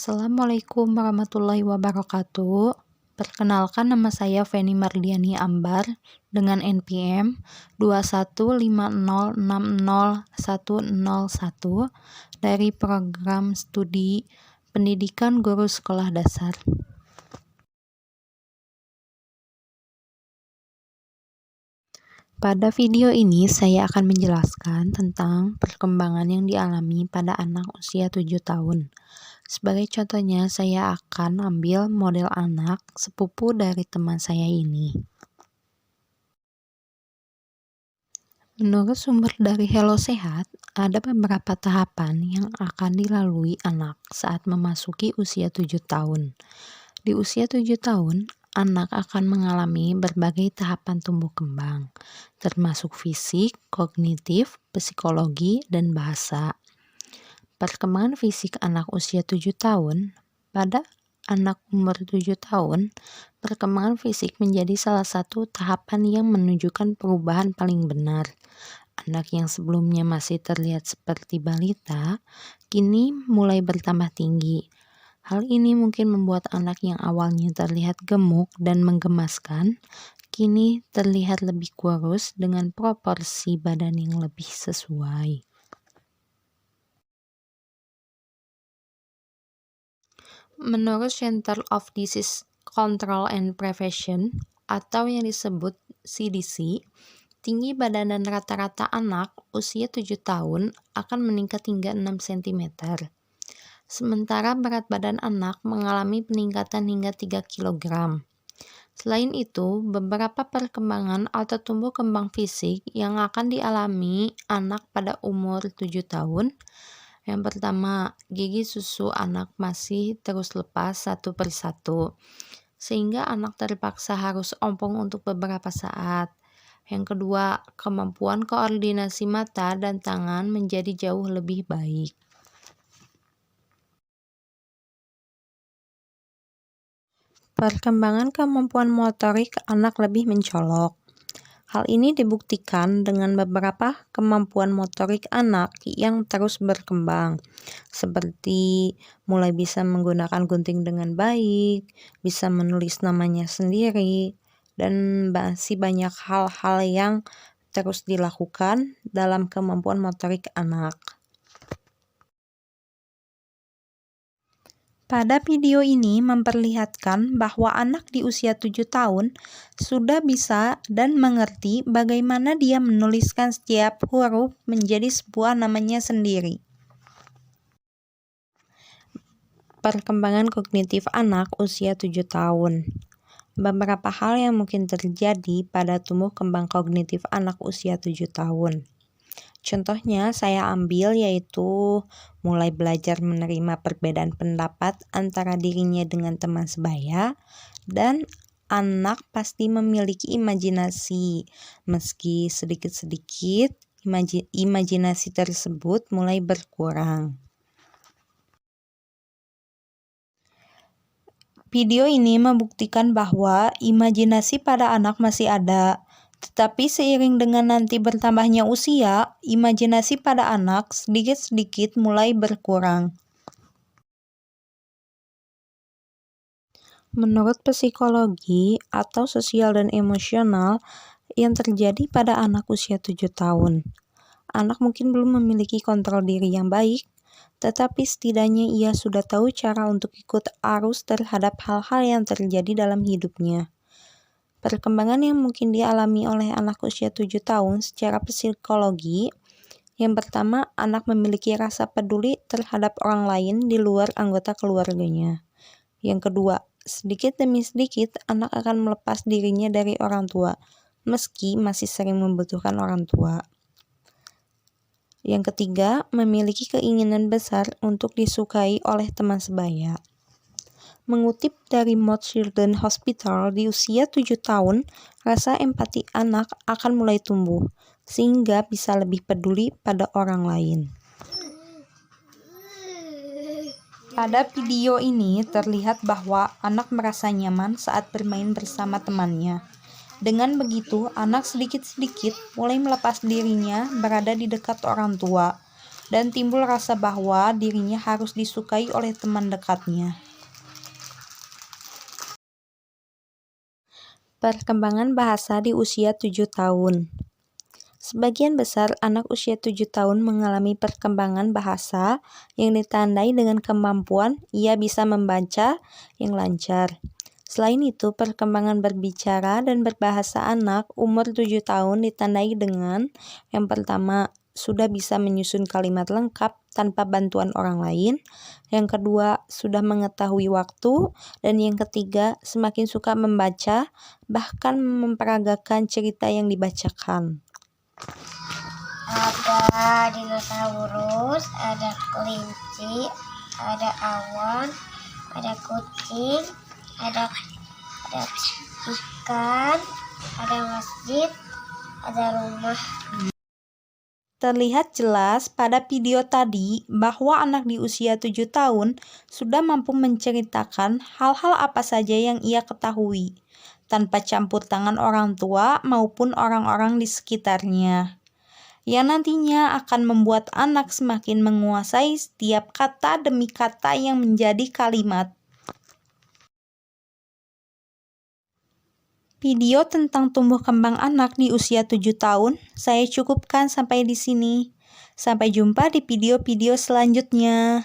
Assalamualaikum warahmatullahi wabarakatuh. Perkenalkan, nama saya Feni Mardiani Ambar dengan NPM 215060101 dari program studi Pendidikan Guru Sekolah Dasar. Pada video ini saya akan menjelaskan tentang perkembangan yang dialami pada anak usia 7 tahun. Sebagai contohnya, saya akan ambil model anak sepupu dari teman saya ini. Menurut sumber dari Hello Sehat, ada beberapa tahapan yang akan dilalui anak saat memasuki usia 7 tahun. Di usia 7 tahun, anak akan mengalami berbagai tahapan tumbuh kembang, termasuk fisik, kognitif, psikologi, dan bahasa. Perkembangan fisik anak usia 7 tahun. Pada anak umur 7 tahun, perkembangan fisik menjadi salah satu tahapan yang menunjukkan perubahan paling benar. Anak yang sebelumnya masih terlihat seperti balita, kini mulai bertambah tinggi. Hal ini mungkin membuat anak yang awalnya terlihat gemuk dan menggemaskan, kini terlihat lebih kurus dengan proporsi badan yang lebih sesuai. Menurut Center of Disease Control and Prevention atau yang disebut CDC, tinggi badan dan rata-rata anak usia 7 tahun akan meningkat hingga 6 cm. Sementara berat badan anak mengalami peningkatan hingga 3 kg. Selain itu, beberapa perkembangan atau tumbuh kembang fisik yang akan dialami anak pada umur 7 tahun. Yang pertama, gigi susu anak masih terus lepas satu persatu, sehingga anak terpaksa harus ompong untuk beberapa saat. Yang kedua, kemampuan koordinasi mata dan tangan menjadi jauh lebih baik. Perkembangan kemampuan motorik anak lebih mencolok. Hal ini dibuktikan dengan beberapa kemampuan motorik anak yang terus berkembang, seperti mulai bisa menggunakan gunting dengan baik, bisa menulis namanya sendiri, dan masih banyak hal-hal yang terus dilakukan dalam kemampuan motorik anak. Pada video ini memperlihatkan bahwa anak di usia 7 tahun sudah bisa dan mengerti bagaimana dia menuliskan setiap huruf menjadi sebuah namanya sendiri. Perkembangan kognitif anak usia 7 tahun. Beberapa hal yang mungkin terjadi pada tumbuh kembang kognitif anak usia 7 tahun. Contohnya saya ambil yaitu mulai belajar menerima perbedaan pendapat antara dirinya dengan teman sebaya, dan anak pasti memiliki imajinasi. Meski sedikit-sedikit, imajinasi tersebut mulai berkurang. Video ini membuktikan bahwa imajinasi pada anak masih ada. Tetapi seiring dengan nanti bertambahnya usia, imajinasi pada anak sedikit-sedikit mulai berkurang. Menurut psikologi atau sosial dan emosional yang terjadi pada anak usia 7 tahun, anak mungkin belum memiliki kontrol diri yang baik, tetapi setidaknya ia sudah tahu cara untuk ikut arus terhadap hal-hal yang terjadi dalam hidupnya. Perkembangan yang mungkin dialami oleh anak usia 7 tahun secara psikologi. Yang pertama, anak memiliki rasa peduli terhadap orang lain di luar anggota keluarganya. Yang kedua, sedikit demi sedikit anak akan melepas dirinya dari orang tua, meski masih sering membutuhkan orang tua. Yang ketiga, memiliki keinginan besar untuk disukai oleh teman sebaya. Mengutip dari Mount Children's Hospital, di usia 7 tahun, rasa empati anak akan mulai tumbuh, sehingga bisa lebih peduli pada orang lain. Pada video ini terlihat bahwa anak merasa nyaman saat bermain bersama temannya. Dengan begitu, anak sedikit-sedikit mulai melepas dirinya berada di dekat orang tua. dan timbul rasa bahwa dirinya harus disukai oleh teman dekatnya. Perkembangan bahasa di usia 7 tahun. Sebagian besar anak usia 7 tahun mengalami perkembangan bahasa yang ditandai dengan kemampuan ia bisa membaca yang lancar. Selain itu, perkembangan berbicara dan berbahasa anak umur 7 tahun ditandai dengan yang pertama, sudah bisa menyusun kalimat lengkap tanpa bantuan orang lain. Yang kedua, sudah mengetahui waktu. Dan yang ketiga, semakin suka membaca, bahkan memperagakan cerita yang dibacakan. Ada dinosaurus, ada kelinci, ada awan, ada kucing, ada ikan, ada masjid, ada rumah. Terlihat jelas pada video tadi bahwa anak di usia 7 tahun sudah mampu menceritakan hal-hal apa saja yang ia ketahui, tanpa campur tangan orang tua maupun orang-orang di sekitarnya, yang nantinya akan membuat anak semakin menguasai setiap kata demi kata yang menjadi kalimat. Video tentang tumbuh kembang anak di usia 7 tahun saya cukupkan sampai di sini. Sampai jumpa di video-video selanjutnya.